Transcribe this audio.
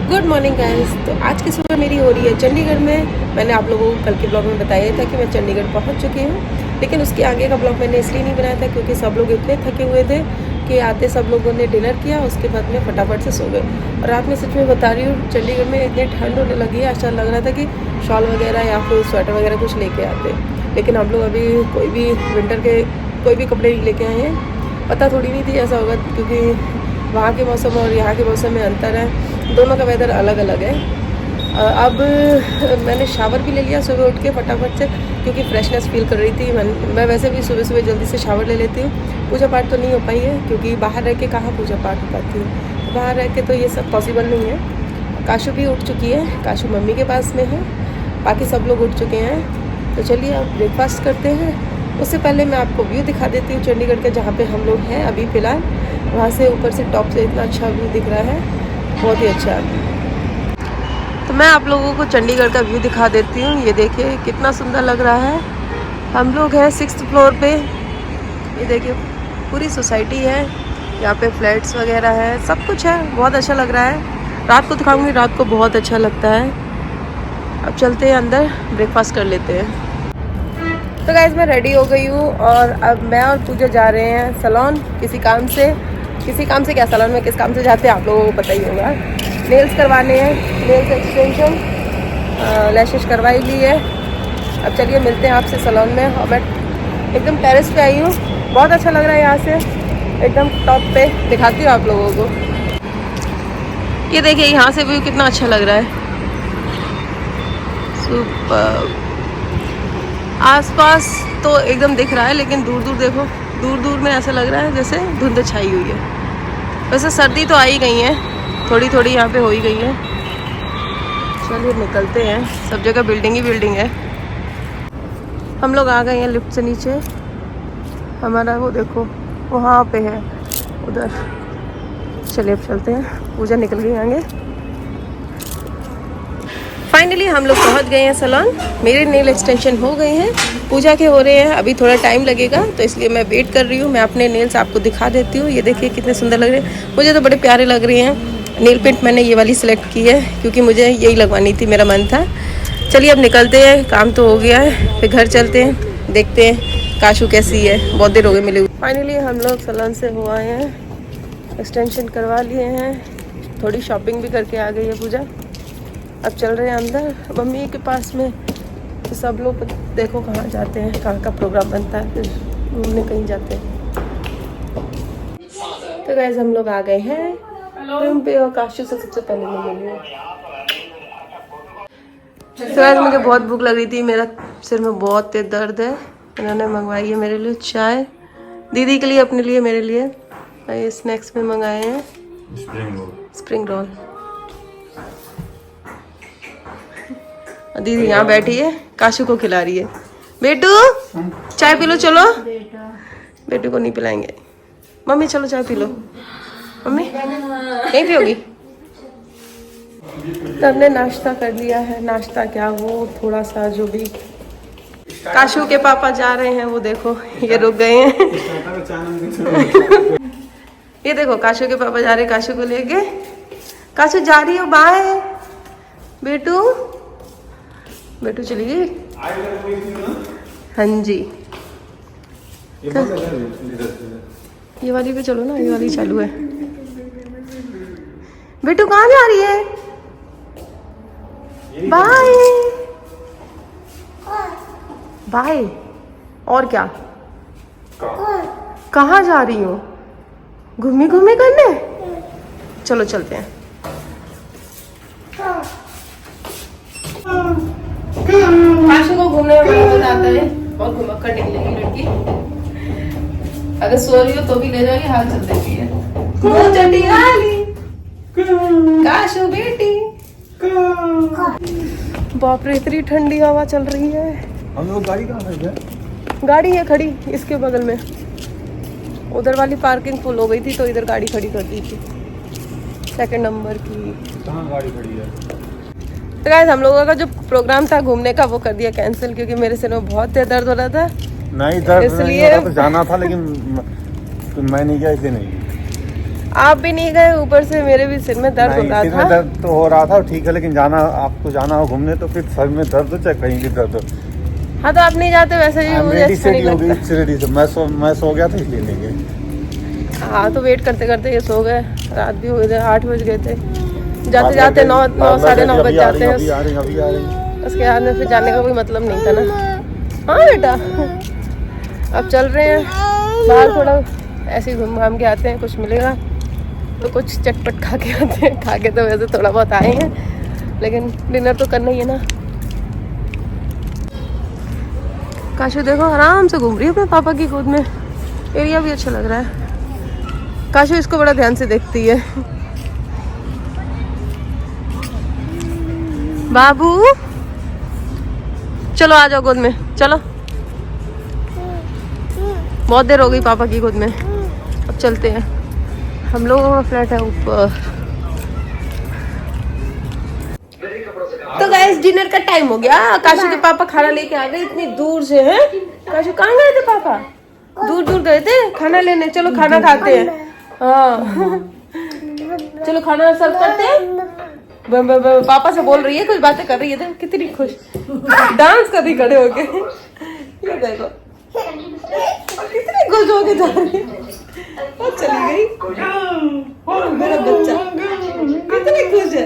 Good morning guys. तो आज की सुबह मेरी हो रही है चंडीगढ़ में। मैंने आप लोगों को कल के ब्लॉग में बताया था कि मैं चंडीगढ़ पहुंच चुकी हूँ, लेकिन उसके आगे का ब्लॉग मैंने इसलिए नहीं बनाया था क्योंकि सब लोग इतने थके हुए थे कि आते सब लोगों ने डिनर किया, उसके बाद में फटाफट से सो गए। और रात में सच में बता रही हूँ, चंडीगढ़ में इतनी ठंड होने लगी है, अच्छा लग रहा था कि शॉल वगैरह या फिर स्वेटर वगैरह कुछ लेके आते, लेकिन हम लोग अभी कोई भी विंटर के कोई भी कपड़े नहीं लेके आए हैं। पता थोड़ी नहीं थी ऐसा होगा, क्योंकि वहाँ के मौसम और यहाँ के मौसम में अंतर है, दोनों का वेदर अलग अलग है। अब मैंने शावर भी ले लिया सुबह उठ के फटाफट से, क्योंकि फ्रेशनेस फील कर रही थी। मैं वैसे भी सुबह सुबह जल्दी से शावर ले लेती हूँ। पूजा पाठ तो नहीं हो पाई है क्योंकि बाहर रह के कहाँ पूजा पाठ हो पाती है, बाहर रह के तो ये सब पॉसिबल नहीं है। काशू भी उठ चुकी है, काशू मम्मी के पास में है, बाकी सब लोग उठ चुके हैं। तो चलिए अब ब्रेकफास्ट करते हैं। उससे पहले मैं आपको व्यू दिखा देती हूँ चंडीगढ़ के, जहाँ पे हम लोग हैं अभी फ़िलहाल। वहाँ से ऊपर से टॉप से इतना अच्छा व्यू दिख रहा है, बहुत ही अच्छा। तो मैं आप लोगों को चंडीगढ़ का व्यू दिखा देती हूँ। ये देखिए कितना सुंदर लग रहा है। हम लोग हैं 6th फ्लोर पे। ये देखिए पूरी सोसाइटी है, यहाँ पे फ्लैट्स वगैरह है, सब कुछ है, बहुत अच्छा लग रहा है। रात को दिखाऊंगी, रात को बहुत अच्छा लगता है। अब चलते हैं अंदर, ब्रेकफास्ट कर लेते हैं। तो गाइस मैं रेडी हो गई हूँ और अब मैं और पूजा जा रहे हैं सैलून किसी काम से क्या, सैलून में किस काम से जाते हैं आप लोगों को पता ही होगा। नेल्स करवाने हैं, नेल्स एक्सटेंशन, लैशेस करवाई ली है। अब चलिए मिलते हैं आपसे सैलून में। और मैं एकदम टेरेस पे आई हूँ, बहुत अच्छा लग रहा है यहाँ से, एकदम टॉप पे दिखाती हूँ आप लोगों को। ये देखिए यहाँ से व्यू कितना अच्छा लग रहा है, सुपर। आसपास तो एकदम दिख रहा है, लेकिन दूर दूर देखो, दूर दूर में ऐसा लग रहा है जैसे धुंध छाई हुई है। वैसे सर्दी तो आ ही गई है, थोड़ी थोड़ी यहाँ पे हो ही गई है। चलिए निकलते हैं, सब जगह बिल्डिंग ही बिल्डिंग है। हम लोग आ गए हैं लिफ्ट से नीचे। हमारा वो देखो वहाँ पे है उधर। चलिए अब चलते हैं, पूजा निकल गई आगे। फाइनली हम लोग पहुंच गए हैं सैलून। मेरे नेल एक्सटेंशन हो गए हैं, पूजा के हो रहे हैं। अभी थोड़ा टाइम लगेगा तो इसलिए मैं वेट कर रही हूँ। मैं अपने नेल्स आपको दिखा देती हूँ। ये देखिए कितने सुंदर लग रहे हैं, मुझे तो बड़े प्यारे लग रहे हैं। नेल पेंट मैंने ये वाली सिलेक्ट की है क्योंकि मुझे यही लगवानी थी, मेरा मन था। चलिए अब निकलते हैं, काम तो हो गया है, फिर घर चलते हैं, देखते हैं काशू कैसी है, बहुत देर हो गए मिले हुए। फाइनली हम लोग सैलून से हो आए हैं, एक्सटेंशन करवा लिए हैं, थोड़ी शॉपिंग भी करके आ गई है पूजा। अब चल रहे हैं अंदर मम्मी के पास में। तो सब लोग देखो कहाँ जाते हैं, कहाँ का प्रोग्राम बनता है, फिर घूमने कहीं जाते हैं। तो गाइस हम लोग आ गए हैं रूम पे और काशू से सबसे पहले मैं मिली हूँ। तो गाइस मुझे बहुत भूख लग रही थी, मेरा सिर में बहुत तेज दर्द है। इन्होंने मंगवाई है मेरे लिए चाय, दीदी के लिए, अपने लिए, मेरे लिए। ये स्नैक्स में मंगाए हैं स्प्रिंग रोल। दीदी यहाँ बैठी है, काशू को खिला रही है। बेटू चाय पी लो, चलो। बेटू को नहीं पिलाएंगे, मम्मी चलो चाय पी लो। मम्मी नहीं पियोगी? तो हमने नाश्ता कर लिया है। नाश्ता क्या, वो थोड़ा सा जो भी। काशू के पापा जा रहे हैं, वो देखो ये रुक गए हैं। ये देखो काशू के पापा जा रहे हैं काशू को लेके। काशू जा रही हो, बाय। बेटू बेटू चली गई। हाँ जी, ये वाली पे चलो ना, ये वाली चालू है। बेटू कहाँ जा रही है? Bye bye. और क्या, कहाँ जा रही हो? घूमी घूमी करने? चलो चलते हैं। काशू को घूमने में बड़ा मजा आता है, बहुत घुमक्कड़ निकलेगी लड़की। अगर सो रही हो तो भी ले जाओगी, हाल चल देती है। काशू बेटी, बाप रे इतनी ठंडी हवा चल रही है। हम लोग गाड़ी कहाँ है? गाड़ी है खड़ी इसके बगल में, उधर वाली पार्किंग फुल हो गई थी तो इधर गाड़ी खड़ी कर दी थी, 2nd नंबर की। कहाँ गाड़ी खड़ी है? तो गाइस हम लोगों का जो प्रोग्राम था घूमने का, वो कर दिया कैंसिल क्योंकि मेरे सिर में बहुत तेज दर्द हो रहा था। नहीं दर्द इसलिए नहीं हो रहा, तो जाना था लेकिन मैं नहीं गया, इसलिए नहीं। आप भी नहीं गए, ऊपर से मेरे भी सिर में दर्द हो रहा सिर था। में दर्द तो हो रहा था, ठीक है, लेकिन आपको जाना हो घूमने तो फिर सर में दर्द हो चाहे कहीं भी दर्द हो। हाँ तो आप नहीं जाते वैसे भी, मुझे अच्छा नहीं लगता। रेडी से मैं सो गया था इसलिए नहीं गए। हाँ तो वेट करते करते ये सो गए, रात भी हो गए थे, 8 बज गए थे, जाते जाते 9 साढ़े 9 बज जाते हैं। अभी आ रही। उसके बाद में फिर जाने का कोई मतलब नहीं था ना। हाँ बेटा, अब चल रहे हैं बाहर, थोड़ा ऐसे ही घूम घाम के आते हैं, कुछ मिलेगा तो कुछ चटपट खा के आते हैं। खा के तो वैसे थोड़ा बहुत आए हैं, लेकिन डिनर तो करना ही है ना। काशू देखो आराम से घूम रही है अपने पापा की गोद में, एरिया भी अच्छा लग रहा है। काशू इसको बड़ा ध्यान से देखती है। बाबू चलो आ जाओ गोद में, चलो। बहुत देर हो गई पापा की गोद में, अब चलते हैं। हम लोगों का फ्लैट है ऊपर। तो गाइस डिनर का टाइम हो गया। काशू के पापा खाना लेके आ गए इतनी दूर से। हैं काशू, कहाँ गए थे पापा? दूर दूर गए थे खाना लेने। चलो खाना खाते हैं। हाँ चलो खाना सर्व करते हैं। पापा से बोल रही है, कुछ बातें कर रही है, कितनी खुश, डांस कर रही खड़े होके। ये देखो कितनी खुश होके जा रही है। और चली गई मेरा बच्चा, कितनी खुश है।